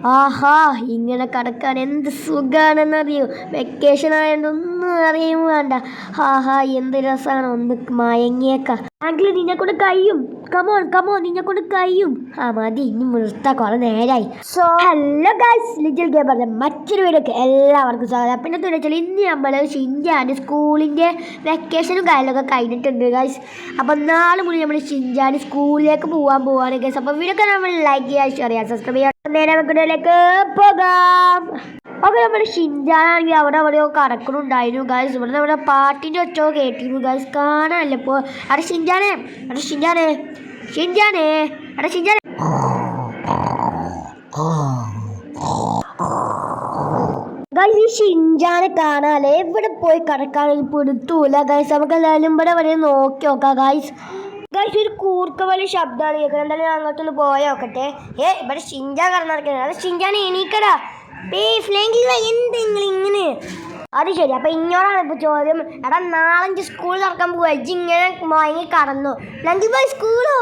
ആഹാ ഇങ്ങനെ കിടക്കാൻ എന്ത് സുഖാണെന്നറിയോ. വെക്കേഷൻ ആയതൊന്നും അറിയും വേണ്ട. ആഹാ എന്ത് രസമാണ്, ഒന്ന് മയങ്ങിയേക്കാം. ആങ്കിൾ നിന്നെ കൊണ്ട് കഴിയും. കമോൺ കമോൺ, നിന്നെ കൊണ്ട് കഴിയും. മതി, ഇനി നിർത്താം, കുറെ നേരായി. സോ ഹലോ ഗൈസ്, ലിറ്റിൽ ഗെയിമറിന്റെ മറ്റൊരു വീഡിയോക്ക് എല്ലാവർക്കും സ്വാഗതം. പിന്നെ വെച്ചാൽ ഇന്ന് നമ്മൾ ഷിൻജാൻ്റെ സ്കൂളിൻ്റെ വെക്കേഷനും കാര്യങ്ങളൊക്കെ കഴിഞ്ഞിട്ടുണ്ട് ഗൈസ്. അപ്പം നാളെ മുതൽ നമ്മൾ ഷിൻജാൻ്റെ സ്കൂളിലേക്ക് പോവാണ് ഗൈസ്. അപ്പോൾ വീഡിയോ നമ്മൾ ലൈക്ക് ചെയ്യുക, ഷെയർ ചെയ്യുക, സബ്സ്ക്രൈബ് ചെയ്യുക. നേരെ വീഡിയോയിലേക്ക് പോകാം. ഓക്കെ, നമ്മുടെ ഷിൻജാനാണെങ്കിൽ അവിടെ എവിടെയോ കടക്കണുണ്ടായിരുന്നു ഗൈസ്. ഇവിടെ നമ്മുടെ പാട്ടിൻ്റെ ഒച്ചോ കേട്ടിരുന്നു ഗൈസ്, കാണാനല്ല ഇപ്പോൾ. അവിടെ ഷിൻജാനെ, അവിടെ ഷിൻജാനെ, ഷിൻജാനെ, അവിടെ ഷിൻജാനെ. ഗൈസ്, ഈ ഷിൻജാനെ കാണാല്ലേ എവിടെ പോയി കിടക്കാണെങ്കിൽ പിടുത്തൂല ഗൈസ്. നമുക്ക് എന്തായാലും ഇവിടെ വരെ നോക്കി നോക്കാം ഗൈസ്. ഗൈസ്, ഒരു കൂർക്ക വലിയ ശബ്ദമാണ് കേൾക്കുന്നത്. എന്തായാലും ഞാൻ അങ്ങോട്ടൊന്ന് പോയി നോക്കട്ടെ. ഇവിടെ ഷിൻജാൻ കിടന്നിരിക്കുന്നത്. അത് ഷിൻജാനെ എണീക്കടാ. എന്തെങ്കിലും ഇങ്ങനെ. അത് ശരി, അപ്പൊ ഇങ്ങോട്ടാണ് ഇപ്പൊ ചോദ്യം. എടാ, നാളഞ്ച് സ്കൂൾ തുറക്കാൻ പോവാ, ഇങ്ങനെ വാങ്ങി കടന്നു. ഫ്ലെങ്കി ബോയ് സ്കൂളോ?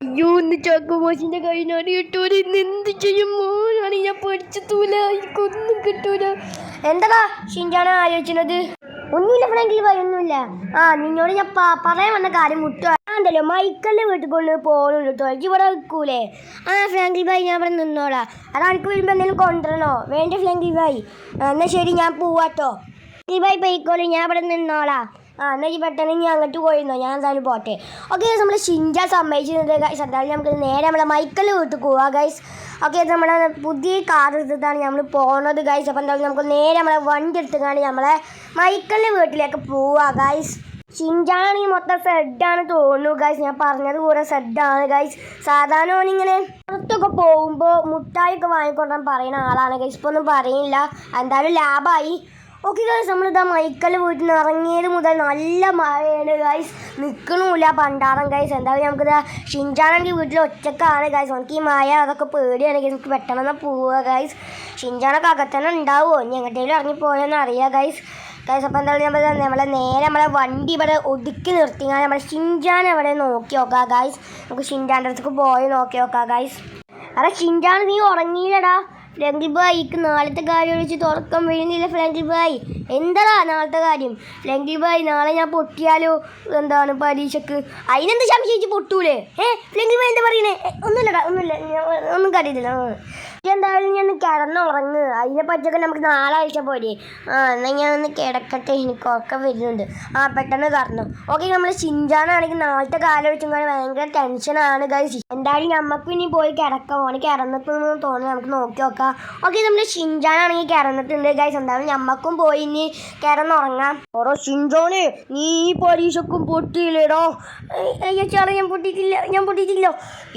അയ്യോ, ഒന്ന് ചാക്കോമാഷിന്റെ കയ്യിനാണ് കിട്ടൂല. ഇന്ന് എന്ത് ചെയ്യും മോനാണ്, ഞാൻ പഠിച്ചതൂല, എനിക്കൊന്നും കിട്ടൂല. എന്താടാ ഷിൻജാന ആലോചിച്ചത്? ഒന്നുമില്ല ഫ്ലെങ്കി ബോയ്, ഒന്നുമില്ല. നിന്നോട് ഞാൻ പറയാൻ വന്ന കാര്യം മുട്ടോ. അതല്ലോ മൈക്കലിൻ്റെ വീട്ടിൽ കൊണ്ട് പോകുന്നുണ്ട് കേട്ടോ. ഇവിടെ വെക്കൂലേ? ഫ്ലെങ്കി ബോയ്, ഞാൻ ഇവിടെ നിന്നോളാ. അതാ എനിക്ക് വരുമ്പോൾ എന്തെങ്കിലും കൊണ്ടുവരണോ? വേണ്ട ഫ്ലെങ്കി ബോയ്, എന്നാൽ ശരി, ഞാൻ പോവാട്ടോ. ഫ്ലെങ്കി ബോയ് പോയിക്കോളൂ, ഞാൻ ഇവിടെ നിന്നോളാ. എന്നാൽ ഈ പെട്ടെന്ന് ഞാൻ അങ്ങോട്ട് പോയിരുന്നോ, ഞാൻ എന്തായാലും പോട്ടെ. ഓക്കെ, നമ്മൾ ഷിൻജാൻ സമ്മതിച്ചിരുന്നത് ഗൈസ്. എന്തായാലും നമുക്ക് നേരെ നമ്മളെ മൈക്കലിൻ്റെ വീട്ടിൽ പോവാം ഗൈസ്. ഓക്കെ, നമ്മളെ പുതിയ കാർ എടുത്തിട്ടാണ് നമ്മൾ പോകുന്നത് ഗൈസ്. അപ്പോൾ എന്തായാലും നമുക്ക് നേരെ നമ്മളെ വണ്ടി എടുത്തുകൊണ്ട് നമ്മളെ മൈക്കലിൻ്റെ വീട്ടിലേക്ക് പോവാം ഗൈസ്. ഷിൻജാനാണെങ്കിൽ മൊത്തം സെഡാണ് തോന്നുന്നു ഗൈസ്. ഞാൻ പറഞ്ഞത് കൂടെ സെഡാണ് ഗൈസ്. സാധാരണ ഓനിങ്ങനെ പുറത്തൊക്കെ പോകുമ്പോൾ മുട്ടായിയൊക്കെ വാങ്ങിക്കൊണ്ടാൻ പറയുന്ന ആളാണ് ഗൈസ്. ഇപ്പോൾ ഒന്നും പറയില്ല, എന്തായാലും ലാഭമായി. ഓക്കെ ഗൈസ്, നമ്മളിതാ മൈക്കൽ വീട്ടിൽ നിന്ന് ഇറങ്ങിയത് മുതൽ നല്ല മഴയാണ് ഗൈസ്. നിൽക്കണമില്ല പണ്ടാറം ഗൈസ്. എന്തായാലും നമുക്കിതാ ഷിൻജാനാണെങ്കിൽ വീട്ടിൽ ഒറ്റക്കാണ് ഗൈസ്. എനിക്ക് ഈ മഴ അതൊക്കെ പേടിയാണ് ഗൈസ്. എനിക്ക് പെട്ടെന്ന് പോവുക ഗൈസ്. ഷിൻജാനൊക്കെ അകത്തന്നെ ഉണ്ടാവുമോ, ഇനി എങ്ങോട്ടേലും ഇറങ്ങിപ്പോയെന്ന് അറിയാം ഗൈസ്. ഗൈസ്, അപ്പോൾ എന്തായാലും നമ്മളെ നേരെ നമ്മളെ വണ്ടി ഇവിടെ ഒതുക്കി നിർത്തിയാൽ നമ്മളെ ഷിൻജാൻ അവിടെ നോക്കി നോക്കാം ഗൈസ്. നമുക്ക് ഷിൻജാൻ്റെ അടുത്തേക്ക് പോയി നോക്കി നോക്കാം ഗൈസ്. അതെ ഷിൻജാൻ, നീ ഉറങ്ങിയില്ലടാ. ഫ്ലെങ്കി ബോയ്ക്ക് നാളത്തെ കാര്യം വിളിച്ച് തുറക്കം വീഴുന്നില്ല. ഫ്ലെങ്കി ബോയ്, എന്താടാ നാളത്തെ കാര്യം? ഫ്ലെങ്കി ബോയ്, നാളെ ഞാൻ പൊട്ടിയാലോ എന്താണ് പരീക്ഷക്ക്? അതിനെന്ത് സംശയിച്ച് പൊട്ടൂലേ? ഫ്ലെങ്കി ബോയ് എന്താ പറയുന്നേ? ഒന്നുമില്ലടാ, ഒന്നുമില്ല, ഒന്നും കാര്യമില്ല. എന്തായാലും ഞാൻ കിടന്നുറങ്ങ്. അതിനെ പറ്റിയൊക്കെ നമുക്ക് നാളെ അയച്ചാൽ പോരെ? എന്നാൽ ഞാൻ ഒന്ന് കിടക്കട്ടെ, എനിക്ക് ഉറക്കം വരുന്നുണ്ട്. പെട്ടെന്ന് കറന്നു. ഓക്കെ, നമ്മൾ ഷിൻജാനാണെങ്കിൽ നാളത്തെ കാലം വെച്ചാൽ ഭയങ്കര ടെൻഷനാണ് ഗൈസ്. എന്തായാലും നമുക്ക് ഇനി പോയി കിടക്കാം. ഓന് കിടന്നിട്ടെന്ന് തോന്നി, നമുക്ക് നോക്കി നോക്കാം. ഓക്കെ, നമ്മുടെ ഷിൻജാനാണെങ്കിൽ കിടന്നിട്ടുണ്ട് ഗൈസ്. എന്തായാലും നമ്മക്കും പോയി ഇനി കിടന്നുറങ്ങാം. ഓരോ ഷിൻജോനെ, നീ ഈ പരീക്ഷക്കും പൊട്ടിയില്ലേടോ? ചേട്ടാ, ഞാൻ പൊട്ടിയിട്ടില്ല.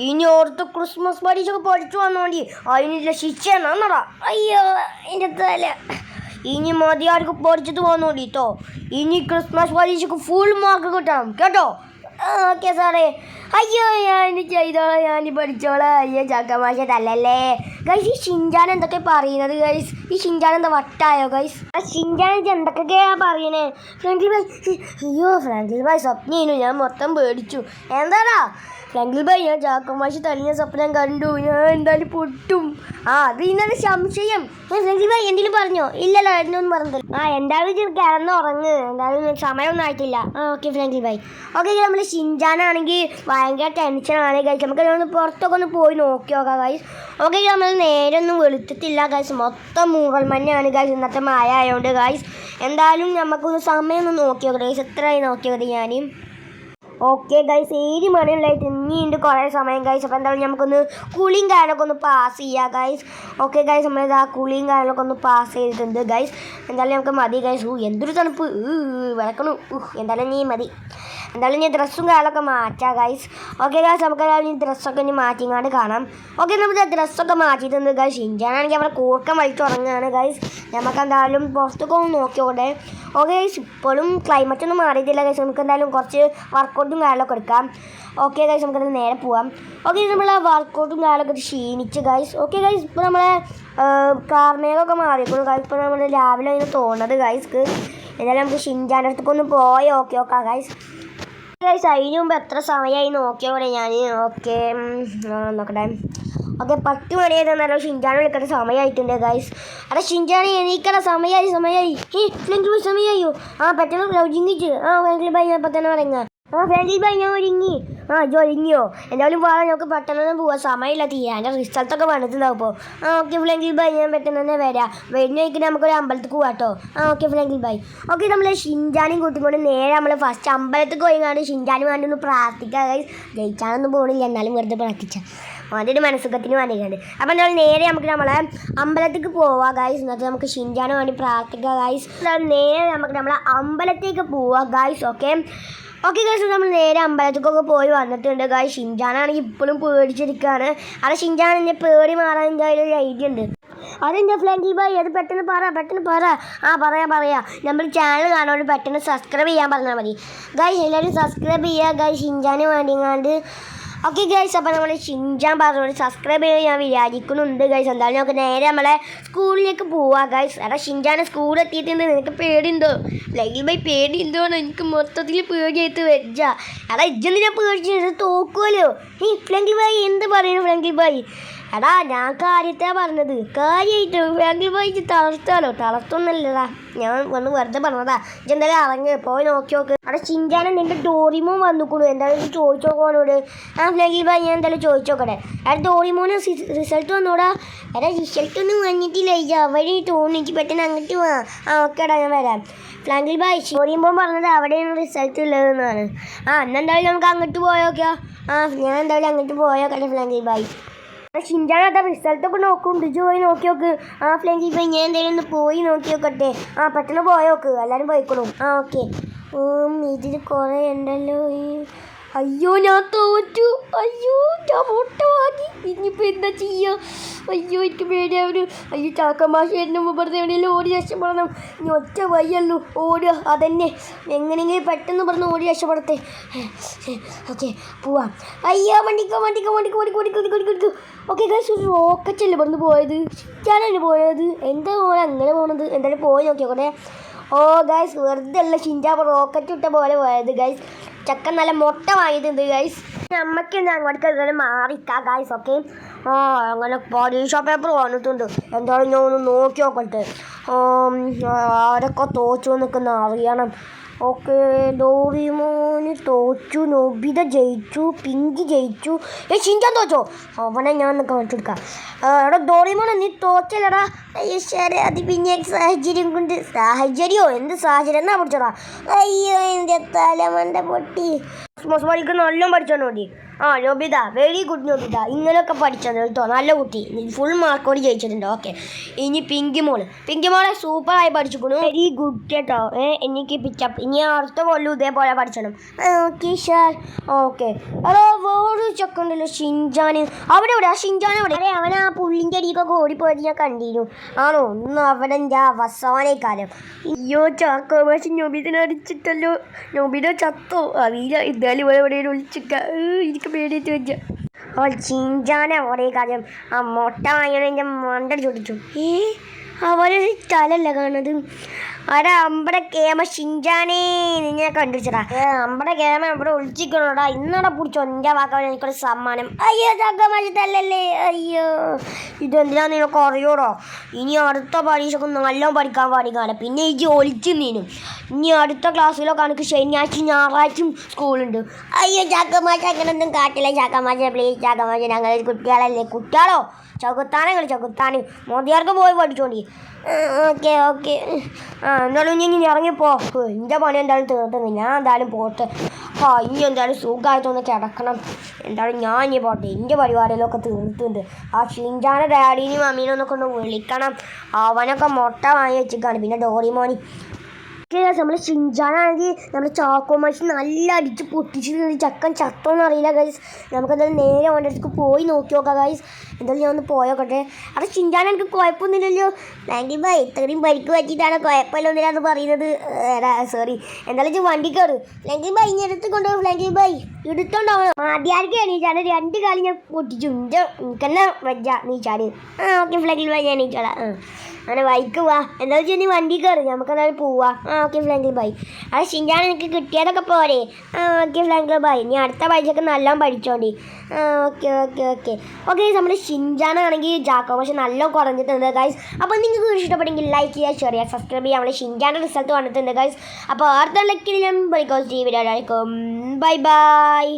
ഇനി ഓർത്ത് ക്രിസ്മസ് പരീക്ഷയൊക്കെ പഠിച്ചു വന്നോണ്ടി അതിനില്ല ശിക്ഷ എന്നാടാ. അയ്യോ, എൻ്റെ തല. ഇനി മതിയാർക്ക് പഠിച്ചത് വന്നോണ്ടിട്ടോ. ഇനി ക്രിസ്മസ് പരീക്ഷക്ക് ഫുൾ മാർക്ക് കിട്ടണം കേട്ടോ. ഓക്കെ സാറേ. അയ്യോ, ഞാൻ ചെയ്തോളാം, ഞാൻ പഠിച്ചോളാം. അയ്യോ, ചക്കമാശ തല്ലല്ലേ ഗൈസ്. ഈ ഷിൻജാൻ എന്തൊക്കെ പറയുന്നത് ഗൈസ്? ഈ ഷിൻജാൻ എന്താ വട്ടായോ ഗൈസ്? ഷിൻജാൻ എന്തൊക്കെയാ പറയണേ? ഫ്രെങ്കി ബോയ്, അയ്യോ ഫ്രെങ്കി ബോയ്, സ്വപ്നേനു, ഞാൻ മൊത്തം പേടിച്ചു. എന്താടാ ഫ്രെങ്കി ബോയ്? ഞാൻ ചാക്കമാശി തല്ലിയ സ്വപ്നം കണ്ടു, ഞാൻ എന്തായാലും പൊട്ടും. അത് ഇന്നത് സംശയം. ഫ്രെങ്കി ബോയ് എന്തെങ്കിലും പറഞ്ഞോ? ഇല്ലല്ലോ, എന്നൊന്നും പറഞ്ഞില്ല. എന്തായാലും കിടന്നുറങ്ങ്, എന്തായാലും സമയമൊന്നും ആയിട്ടില്ല. Okay Frenkie boy. ഓക്കെ, നമ്മൾ ഷിൻജാനാണെങ്കിൽ ഭയങ്കര ടെൻഷനാണ് ഗൈസ്. നമുക്ക് പുറത്തൊക്കെ ഒന്ന് പോയി നോക്കി നോക്കാം ഗൈസ്. ഓക്കെ, നമ്മൾ നേരെ ഒന്നും വെളുത്തിട്ടില്ല ഗൈസ്. മൊത്തം മൂടൽ മഞ്ഞാണ് ഗൈസ്, ഇന്നത്തെ മഴ ആയതുകൊണ്ട് ഗൈസ്. എന്തായാലും നമുക്കൊന്ന് സമയമൊന്ന് നോക്കി നോക്കാം ഗൈസ്. എത്രയായി നോക്കിയത് ഞാൻ? ഓക്കെ ഗൈസ്, 7 മണിയുള്ളതായിട്ട് ഇനിയുണ്ട് കുറേ സമയം ഗൈസ്. അപ്പോൾ എന്തായാലും നമുക്കൊന്ന് കുളിയും കാര്യങ്ങളൊക്കെ ഒന്ന് പാസ് ചെയ്യാം ഗൈസ്. ഓക്കെ ഗൈസ്, നമ്മളിത് കുളിയും കാര്യങ്ങളൊക്കെ ഒന്ന് പാസ് ചെയ്തിട്ടുണ്ട് ഗൈസ്. എന്തായാലും നമുക്ക് മതി ഗൈസ്. എന്തൊരു തണുപ്പ്, വിളക്കണു. എന്തായാലും നീ മതി. എന്തായാലും ഞാൻ ഡ്രസ്സും കാര്യങ്ങളൊക്കെ മാറ്റാം ഗൈസ്. ഓക്കെ ഗൈസ്, നമുക്ക് എന്തായാലും ഈ ഡ്രസ്സൊക്കെ ഇനി മാറ്റിങ്ങാണ്ട് കാണാം. ഓക്കെ, നമുക്ക് ഡ്രസ്സൊക്കെ മാറ്റിയിട്ടുണ്ട് ഗൈസ്. ഷിൻജാനാണെങ്കിൽ അവിടെ കൂർക്കം വലിച്ചു തുടങ്ങുകയാണ് ഗൈസ്. നമുക്ക് എന്തായാലും പുറത്തൊക്കെ ഒന്ന് നോക്കിയോട്ടെ. ഓക്കെ ഗൈസ്, ഇപ്പോഴും ക്ലൈമറ്റ് ഒന്നും മാറിയിട്ടില്ല ഗൈസ്. നമുക്ക് എന്തായാലും കുറച്ച് വർക്കൗട്ടും കാര്യങ്ങളൊക്കെ എടുക്കാം. ഓക്കെ ഗൈസ്, നമുക്കത് നേരെ പോവാം. ഓക്കെ, നമ്മൾ വർക്കൗട്ടും കാര്യങ്ങളൊക്കെ ക്ഷീണിച്ച് ഗൈസ്. ഓക്കെ ഗൈസ്, ഇപ്പോൾ നമ്മളെ കാർമേഘമൊക്കെ മാറിയിരിക്കുന്നു ഗൈസ്. ഇപ്പോൾ നമ്മൾ രാവിലെ അതിന് തോന്നുന്നത് ഗൈസ്. എന്നാലും നമുക്ക് ഷിൻജാൻ്റെ അടുത്തേക്ക് ഒന്ന് പോയി നോക്കാം ഗൈസ്. ഗൈസ്, അതിന് മുമ്പ് എത്ര സമയമായി നോക്കിയോടെ ഞാൻ. ഓക്കെ നോക്കട്ടെ. ഓക്കെ 10 മണിയായിരുന്നല്ലോ ഷിൻജാനെ വിളിക്കേണ്ട സമയമായിട്ടുണ്ട് ഗൈസ്. അതെ ഷിൻജാനെ എണീക്കണ സമയമായി ഫ്രങ്കിൽ ബൈ സമയമായോ? പെട്ടെന്ന് ഒരുങ്ങിച്ച് ഫ്രങ്കിൽ ബൈ ഞാൻ ഇപ്പം തന്നെ പറയുക. ഫ്രങ്കിൽ ബൈ ഞാൻ ഒരുങ്ങി. ഇജ് ഒരുങ്ങിയോ? എന്തായാലും പോകാൻ നമുക്ക് പെട്ടെന്ന് പോവാം, സമയമില്ല തീരാൻ. എൻ്റെ റിസൾട്ടൊക്കെ വന്നിട്ടുണ്ടാവും ഇപ്പോൾ. ഓക്കെ ഫ്രങ്കിൽ ബൈ ഞാൻ പെട്ടെന്ന് തന്നെ വരാം. വരുന്ന വഴിക്ക് നമുക്കൊരു അമ്പലത്തിൽ പോവാം കേട്ടോ. Okay ഫ്രങ്കിൽ by. ഓക്കെ നമ്മൾ ഷിൻജാനും കൂട്ടിക്കൊണ്ട് നേരെ നമ്മൾ ഫസ്റ്റ് അമ്പലത്തിൽ പോയിക്കാണ്ട് ഷിൻജാനും വേണ്ടി ഒന്ന് പ്രാർത്ഥിക്കാം ഗൈസ്. ജയിച്ചാനൊന്നും പോകണില്ല, എന്നാലും വെറുതെ പ്രാർത്ഥിച്ചാൽ അതിൻ്റെ ഒരു മനസ്സുഖത്തിന് വേണ്ടിയിട്ടുണ്ട്. അപ്പം എന്തായാലും നേരെ നമുക്ക് നമ്മളെ അമ്പലത്തേക്ക് പോവാം ഗൈസ്. എന്നിട്ട് നമുക്ക് ഷിൻജാന് വേണ്ടി പ്രാർത്ഥിക്കാം ഗൈസ്. നേരെ നമുക്ക് നമ്മളെ അമ്പലത്തേക്ക് പോവാം ഗൈസ്. ഓക്കെ ഗൈസ്, നമ്മൾ നേരെ അമ്പലത്തേക്കൊക്കെ പോയി വന്നിട്ടുണ്ട് ഗൈസ്. ഷിൻജാനാണെങ്കിൽ ഇപ്പോഴും പേടിച്ചിരിക്കുകയാണ്. അത് ഷിൻജാൻ എന്നെ പേടി മാറാൻ എന്തായാലും ഒരു ഐഡിയ ഉണ്ട്. അതെന്താ ഫ്രങ്കിൽ ബൈ? അത് പെട്ടെന്ന് പറ. പറയാം. നമ്മൾ ചാനൽ കാണാൻ പെട്ടെന്ന് സബ്സ്ക്രൈബ് ചെയ്യാൻ പറഞ്ഞാൽ മതി ഗൈസ്. എല്ലാവരും സബ്സ്ക്രൈബ് ചെയ്യുക ഗൈസ് ഷിൻജാന് വേണ്ടിങ്ങാണ്ട്. ഓക്കെ ഗൈസ്, അപ്പോൾ നമ്മൾ ഷിൻജാൻ പറഞ്ഞോട് സബ്സ്ക്രൈബ് ചെയ്യാൻ ഞാൻ വിചാരിക്കുന്നുണ്ട് ഗൈസ്. എന്തായാലും നമുക്ക് നേരെ നമ്മളെ സ്കൂളിലേക്ക് പോവാം ഗൈസ്. എടാ ഷിൻജാനെ സ്കൂളിൽ എത്തിയിട്ടുണ്ട്. നിനക്ക് പേടിയുണ്ടോ? ഫ്രങ്കിൽ ബൈ പേടിയുണ്ടോന്ന് എനിക്ക് മൊത്തത്തിൽ പേടിയായിട്ട് വെച്ചാ. എടാ ഇജ്ജെന്തിനാ പേടിച്ചത്? തോക്കുമല്ലോ. ഫ്രങ്കിൽ ബൈ എന്ത് പറയുന്നു ഫ്രങ്കിൽ ബൈ? എടാ ഞാൻ കാര്യത്തെയാണ് പറഞ്ഞത്, കാര്യമായിട്ട് ഫ്രങ്കിൽ ബൈ തളർത്തൊന്നല്ലടാ, ഞാൻ വന്ന് വെറുതെ പറഞ്ഞതാ. ഇജെന്തായാലും ഇറങ്ങി പോയി നോക്കി. അവിടെ ഷിൻജാനെ നിൻ്റെ ഡോറിമോൻ വന്നിക്കണു. എന്തായാലും ചോദിച്ചു നോക്കണോട്. ഫ്രങ്കിൽ ബൈ ഞാൻ എന്തായാലും ചോദിച്ചു നോക്കട്ടെ. ഡോറിമോന് റിസൾട്ട് വന്നോടാ? റിസൾട്ട് ഒന്നും വന്നിട്ടില്ല. അവിടെ തോന്നിച്ച് പെട്ടെന്ന് അങ്ങോട്ട് പോവാം. ഓക്കേടാ ഞാൻ വരാം. ഫ്രങ്കിൽ ബൈ ഡോറിമോൻ പറഞ്ഞത് അവിടെയാണ് റിസൾട്ട് ഉള്ളതെന്നാണ്. എന്നെന്തായാലും നമുക്ക് അങ്ങോട്ട് പോയോക്കാ. ഞാൻ എന്തായാലും അങ്ങോട്ട് പോയോക്കട്ടെ ഫ്രങ്കിൽ ബൈ. ഷിൻജാൻ റിസൾട്ടൊക്കെ നോക്കുന്നുണ്ട്. ഇജ് പോയി നോക്കി നോക്ക്. ഫ്രങ്കിൽ ബൈ ഞാൻ എന്തായാലും ഒന്ന് പോയി നോക്കി നോക്കട്ടെ. പെട്ടെന്ന് പോയോക്ക്, എല്ലാവരും പോയിക്കോളും. ഓക്കെ. ഇതിൽ കുറേ ഉണ്ടല്ലോ. അയ്യോ ഞാൻ തോറ്റു. ഞാൻ മുട്ട വാങ്ങി. ഇനിയിപ്പോൾ എന്താ ചെയ്യുക? എനിക്ക് പേടിയാവുന്നു. ചാക്കമാശ എന്നെ പറഞ്ഞ എവിടെയെങ്കിലും ഓടി രക്ഷപ്പെടണം. ഇനി ഒറ്റ വയ്യല്ലോ ഓടുക. അതന്നെ എങ്ങനെയെങ്കിലും പെട്ടെന്ന് പറഞ്ഞ് ഓടി രക്ഷപ്പെടട്ടെ. ഓക്കെ പോവാം. വണ്ടിക്കോ. ഓക്കെ ഗൈസ്, ഒരു റോക്കറ്റല്ലേ പറഞ്ഞ് പോയത്? ഞാനല്ലേ പോയത്? എന്താ പോലെ അങ്ങനെ പോണത്? എന്തായാലും പോയി നോക്കിയോട്ടെ. ഗൈസ് വെറുതെ അല്ല ഷിൻജാൻ റോക്കറ്റ് ഇട്ട പോലെ പോയത് ഗൈസ്. ചക്കൻ നല്ല മുട്ട വാങ്ങിയിട്ടുണ്ട് ഗൈസ്. നമ്മൾക്ക് അങ്ങോട്ട് മാറിക്കാം ഗൈസ്. ഓക്കെ അങ്ങനെ പരീക്ഷ പേപ്പർ വന്നിട്ടുണ്ട്. എന്തായാലും ഞാൻ ഒന്ന് നോക്കി നോക്കട്ടെ. ആരൊക്കെ തോച്ചു നിൽക്കുന്ന അറിയണം. ഓക്കെ ഡോറിമോന് തോറ്റു, നൊബിത ജയിച്ചു, പിങ്കി ജയിച്ചു. ഷിൻജാൻ തോച്ചോ? അവനെ ഞാൻ ഒന്ന് കാണിച്ചെടുക്കാം. ഡോറിമോനെ നീ തോച്ചല്ലടാ. ശരി, അത് പിന്നെ സാഹചര്യം കൊണ്ട്. എന്ത് സാഹചര്യം എന്നാ പഠിച്ചടാ? എൻ്റെ തലമണ്ട പൊട്ടി. മൊസ്മോളിക്ക് നല്ല പഠിച്ചോണ്ട് മതി. നൊബിത വെരി ഗുഡ് നൊബിത. ഇങ്ങനെയൊക്കെ പഠിച്ചത് കേട്ടോ, നല്ല കുട്ടി. ഫുൾ മാർക്കോട് ജയിച്ചിട്ടുണ്ട്. ഓക്കെ ഇനി പിങ്കി മോളെ സൂപ്പറായി പഠിച്ചിരിക്കുന്നു. വെരി ഗുഡ് കേട്ടോ. എനിക്ക് പിച്ചപ്പ്. ഇനി അടുത്ത കൊല്ലം ഇതേപോലെ പഠിച്ചണം. ഓക്കെ ഷാർ. ഓക്കെ വേറൊരു ചക്കുണ്ടല്ലോ ഷിൻജാൻ. അവിടെ ഷിൻജാൻ അവിടെ. അവൻ ആ പുള്ളിൻ്റെ അടിക്കൊക്കെ ഓടിപ്പോയത് ഞാൻ കണ്ടിരുന്നു. ആണോ? ഒന്ന് അവിടെ എൻ്റെ അവസാനക്കാലം. ചാക്കോ പക്ഷെ നൊബിതിനെ അടിച്ചിട്ടല്ലോ. നൊബിത ചത്തോ അറിയില്ല. എന്തായാലും ഇവിടെ എവിടെയും ഒളിച്ചിക്ക. എനിക്ക് പേടിയിട്ട് വെച്ച ഷിൻജാനെ ഒരേ കാര്യം. മുട്ട വാങ്ങിയാണ് എൻ്റെ മണ്ട ചോദിച്ചു. അവരൊരു സ്ഥലമല്ല കാണുന്നത്. അമ്പടെ കേമ ഷിൻജാനേ ഞാൻ കണ്ടുപിടിച്ചടാ. അമ്പടെ കേമ അവിടെ ഒളിച്ചിക്കണോടാ. ഇന്നടെ പിടിച്ചോ എൻ്റെ വാക്കാണ് എനിക്കൊരു സമ്മാനം. ചക്കമാശത്തല്ലേ. ഇതെന്തിനാ നിനക്ക് അറിയോടോ? ഇനി അടുത്ത പരീക്ഷക്ക് നല്ലോണം പഠിക്കാൻ പാടിക്കാണ്. പിന്നെ ഈ ഒളിച്ചു നീനും. ഇനി അടുത്ത ക്ലാസ്സിലൊക്കെ എനിക്ക് ശനിയാഴ്ച ഞായറാഴ്ചയും സ്കൂളുണ്ട്. ചക്കമാശ അങ്ങനൊന്നും കാട്ടില്ല. ചക്കമാശ പ്ലീസ്. ചക്കമാശ ഞങ്ങൾ കുട്ടികളല്ലേ. കുട്ടികളോ? ചകുത്താനും മോദിയാർക്ക് പോയി പഠിച്ചോണ്ടി. ഓക്കെ എന്തായാലും ഇനി ഇറങ്ങിപ്പോ. എൻ്റെ പണി എന്തായാലും തീർത്തുന്നു. ഞാൻ എന്തായാലും പോട്ടെ. ഇനി എന്തായാലും സുഖമായിട്ടൊന്ന് കിടക്കണം. എന്തായാലും ഞാൻ ഇനി പോട്ടെ. എൻ്റെ പരിപാടിയിലൊക്കെ തീർത്തുണ്ട്. ഷിൻജാനെ ഡാഡീനെയും മമ്മീനൊന്നൊക്കെ ഒന്ന് വിളിക്കണം. അവനൊക്കെ മുട്ട വാങ്ങി വെച്ചിട്ടാണ്. പിന്നെ ഡോറിമോനി നമ്മൾ ഷിൻജാനാണെങ്കിൽ നമ്മുടെ ചാക്കോമാശി നല്ല അടിച്ച് പൊട്ടിച്ചിട്ടുണ്ട്. ചക്കൻ ചത്തോന്ന് അറിയില്ല ഗൈസ്. നമുക്കെന്തായാലും നേരെ അവൻ്റെ അടുത്തേക്ക് പോയി നോക്കി നോക്കാം ഗൈസ്. എന്തായാലും ഞാൻ ഒന്ന് പോയോക്കട്ടെ. അവിടെ ഷിൻജാൻ എനിക്ക് കുഴപ്പമൊന്നുമില്ലല്ലോ. ഫ്രങ്കിൽ ബൈ ഇത്രയും പരിക്ക് പറ്റിയിട്ടാണ് കുഴപ്പമില്ല ഒന്നില്ലാന്ന് പറയുന്നത്. സോറി. എന്തായാലും വണ്ടി കയറ്. ഫ്രങ്കിൽ ബൈ ഇനി എടുത്ത് കൊണ്ടുപോകും. ഫ്രങ്കിൽ ബൈ എടുത്തോണ്ടാവണം. ആദ്യാർക്ക് എണീച്ചാണ് 2 കാലം ഞാൻ പൊട്ടിച്ചു. എനിക്കെന്നെ വെച്ച നീച്ചാണ്. ഓക്കെ ഫ്രങ്കിൽ ബൈ ഞാൻ എണീച്ചോളാം. അങ്ങനെ ബൈക്ക് പോവാ. എന്താ വെച്ചാൽ നീ വണ്ടി കയറി. നമുക്കെന്തായാലും പോവാ. ഓക്കെ ഫ്ലാങ്കിൾ ബൈ. അത് ഷിൻജാൻ എനിക്ക് കിട്ടിയതൊക്കെ പോരെ. ഓക്കെ ഫ്ലാങ്കിൾ ബൈ. ഇനി അടുത്ത പരീക്ഷയ്ക്ക് നല്ലോണം പഠിച്ചോണ്ടി. ഓക്കെ ഓക്കെ ഓക്കെ ഓക്കെ നമ്മുടെ ഷിൻജാനാണെങ്കിൽ ജാക്കോ പക്ഷെ നല്ല കുറഞ്ഞിട്ടുണ്ട് ഗൈസ്. അപ്പോൾ നിങ്ങൾക്ക് ഇഷ്ടപ്പെട്ടെങ്കിൽ ലൈക്ക് ചെയ്യുക, ഷെയർ ചെയ്യുക, സബ്സ്ക്രൈബ് ചെയ്യുക. നമ്മുടെ ഷിൻജാൻ്റെ റിസൾട്ട് വന്നിട്ടുണ്ട് ഗൈസ്. അപ്പോൾ അടുത്ത ലക്കിലും ബൈക്കോസ് ടി വീഡിയോ ആയിരിക്കും. Bye bye.